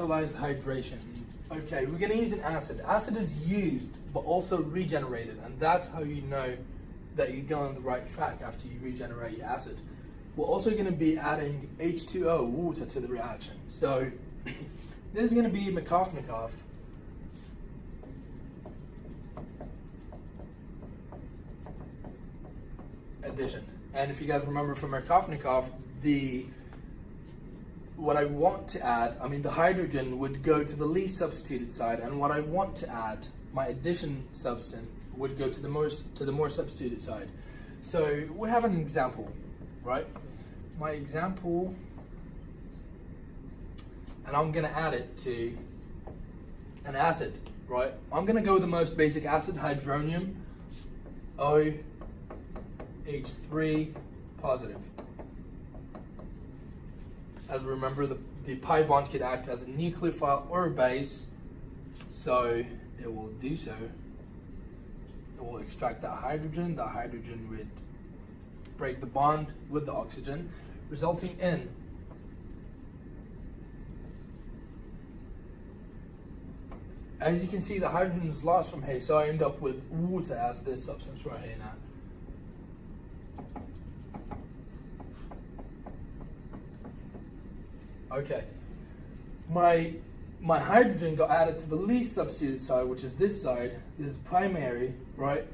catalyzed hydration. Okay, we're gonna use an acid. Acid is used, but also regenerated, and that's how you know that you're going on the right track after you regenerate your acid. We're also gonna be adding H2O, water, to the reaction. So this is gonna be Murtadha addition. And if you guys remember from Murtadha, what I want to add, the hydrogen would go to the least substituted side, and what I want to add, my addition substance, would go to the more substituted side. So we have an example, right? My example, and I'm gonna add it to an acid, right? I'm gonna go with the most basic acid, hydronium, OH3 positive. As we remember, the pi bond could act as a nucleophile or a base, so it will do so. It will extract that hydrogen. The hydrogen would break the bond with the oxygen, resulting in as you can see, the hydrogen is lost from here, so I end up with water as this substance right here now. Okay, my hydrogen got added to the least substituted side, which is this side. This is primary, right?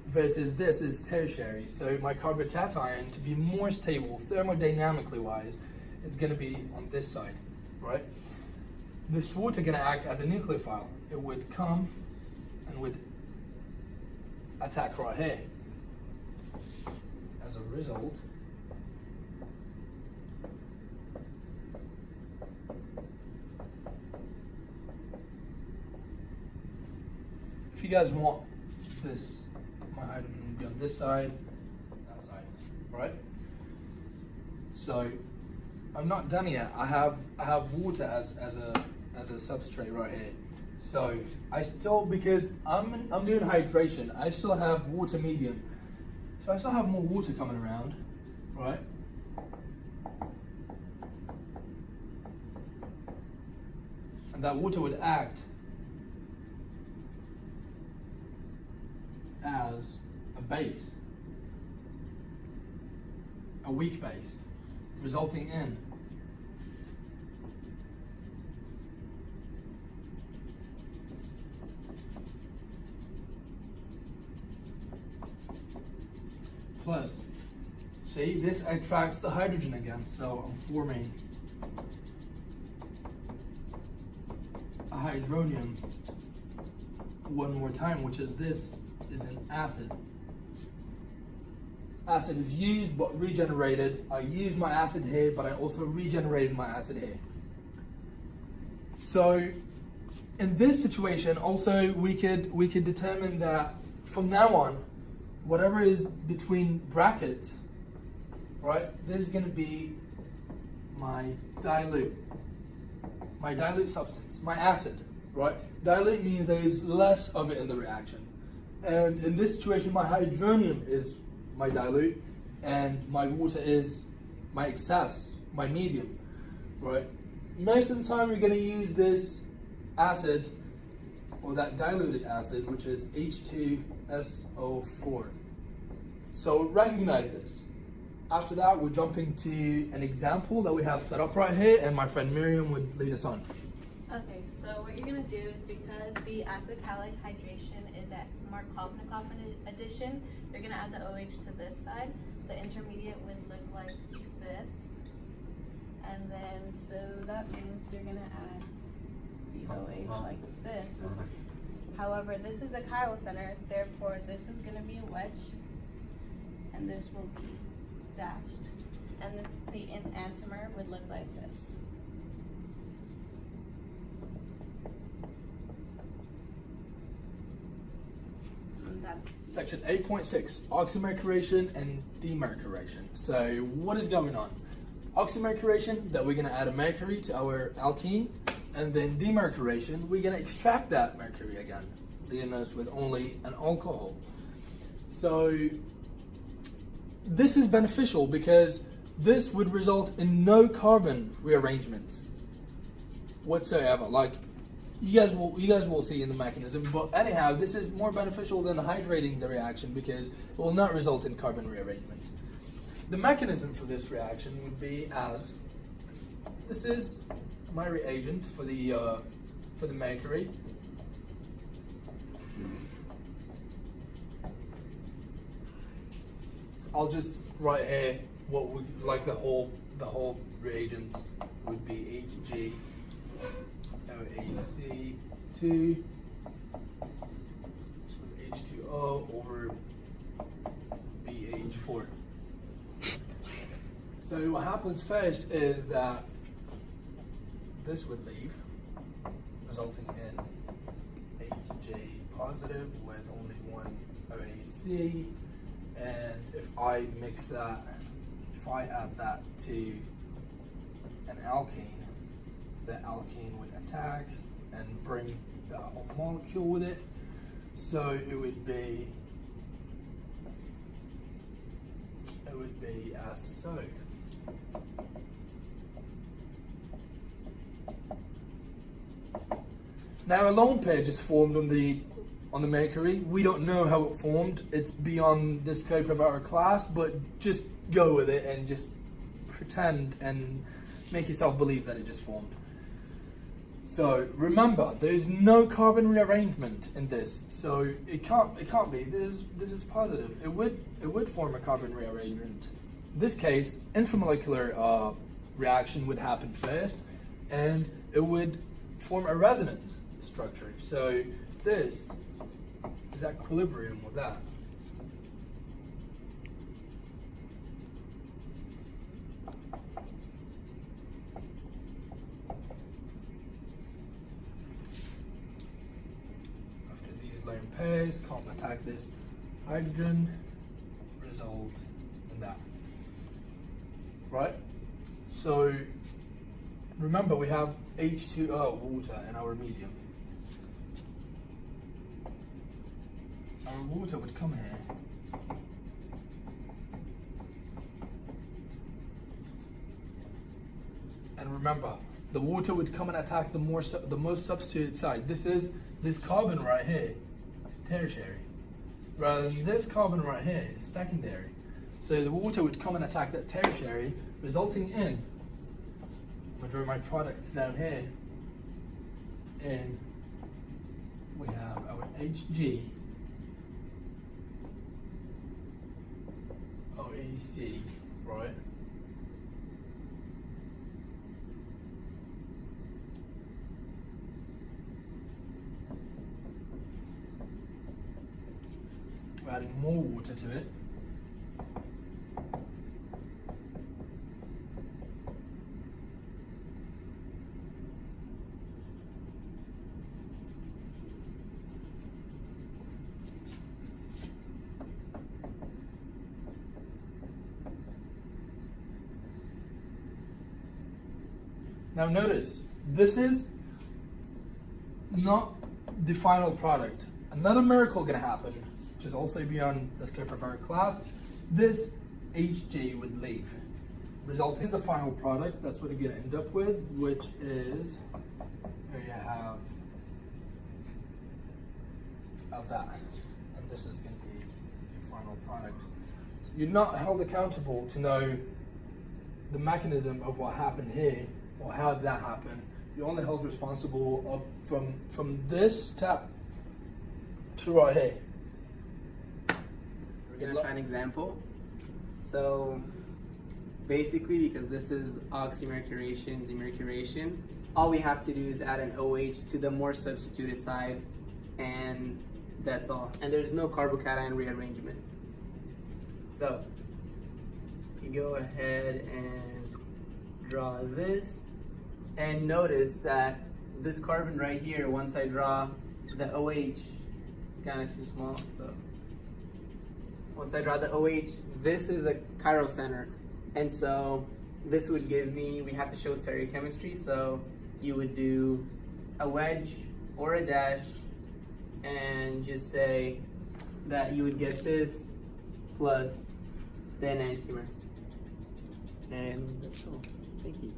Versus this is tertiary. So my carbocation, to be more stable thermodynamically wise, it's gonna be on this side, right? This water gonna act as a nucleophile. It would come and would attack right here. As a result, if you guys want this, my hydrogen will be on this side, that side, right? So I'm not done yet. I have water as a substrate right here. So I still, because I'm doing hydration, I still have water medium. So I still have more water coming around, right? And that water would act as a base, a weak base, resulting in plus, see, this attracts the hydrogen again, so I'm forming a hydronium one more time, which is this is an acid. Acid is used but regenerated. I used my acid here, but I also regenerated my acid here. So in this situation, also we could determine that from now on, whatever is between brackets, right? This is going to be my dilute substance, my acid, right? Dilute means there is less of it in the reaction. And in this situation, my hydronium is my dilute, and my water is my excess, my medium, right? Most of the time, we're going to use this acid, or that diluted acid, which is H2SO4. So recognize this. After that, we're jumping to an example that we have set up right here, and my friend Mariam would lead us on. Okay, so what you're going to do is, because the acid catalyzed hydration is at Markovnikov addition, you're going to add the OH to this side. The intermediate would look like this. And then, so that means you're going to add the OH like this. However, this is a chiral center, therefore this is going to be a wedge, and this will be dashed. And the enantiomer would look like this. Section 8.6, oxymercuration and demercuration. So what is going on? Oxymercuration, that we're going to add a mercury to our alkene, and then demercuration, we're going to extract that mercury again, leaving us with only an alcohol. So this is beneficial because this would result in no carbon rearrangements. whatsoever. Like you guys will see in the mechanism. But anyhow, this is more beneficial than hydrating the reaction because it will not result in carbon rearrangement. The mechanism for this reaction would be as this is my reagent for the mercury. I'll just write here what would like the whole reagents would be Hg OAC2 H2O over BH4. So what happens first is that this would leave, resulting in Hj positive with only one OAC. And if I mix that, if I add that to an alkene, the alkene would attack and bring the whole molecule with it. So it would be as so. Now a lone pair is formed on the mercury. We don't know how it formed. It's beyond the scope of our class, but just go with it and just pretend and make yourself believe that it just formed. So remember, there's no carbon rearrangement in this, so it can't be. This is positive. It would form a carbon rearrangement. In this case, intramolecular reaction would happen first, and it would form a resonance structure. So this is equilibrium with that. After these lone pairs can't attack this hydrogen, result in that. Right? So remember, we have H2O, water, in our medium. Our water would come here. And remember, the water would come and attack the most substituted side. This carbon right here is tertiary, rather than this carbon right here is secondary. So the water would come and attack that tertiary, resulting in, I'm going to draw my products down here, and we have our Hg OAC, right? We're adding more water to it. Now notice, this is not the final product. Another miracle can happen, which is also beyond the scope of our class. This Hg would leave. Resulting is the final product. That's what you're going to end up with, which is, here you have, as that. And this is going to be your final product. You're not held accountable to know the mechanism of what happened here, or how did that happen. You're only held responsible from this step to right here. We're going to try an example. So basically, because this is oxymercuration, demercuration, all we have to do is add an OH to the more substituted side, and that's all. And there's no carbocation rearrangement. So you go ahead and draw this, and notice that this carbon right here, once I draw the OH, it's kind of too small, so once I draw the OH, this is a chiral center, and so this would give me, we have to show stereochemistry, so you would do a wedge or a dash and just say that you would get this plus the enantiomer. And that's all. Thank you.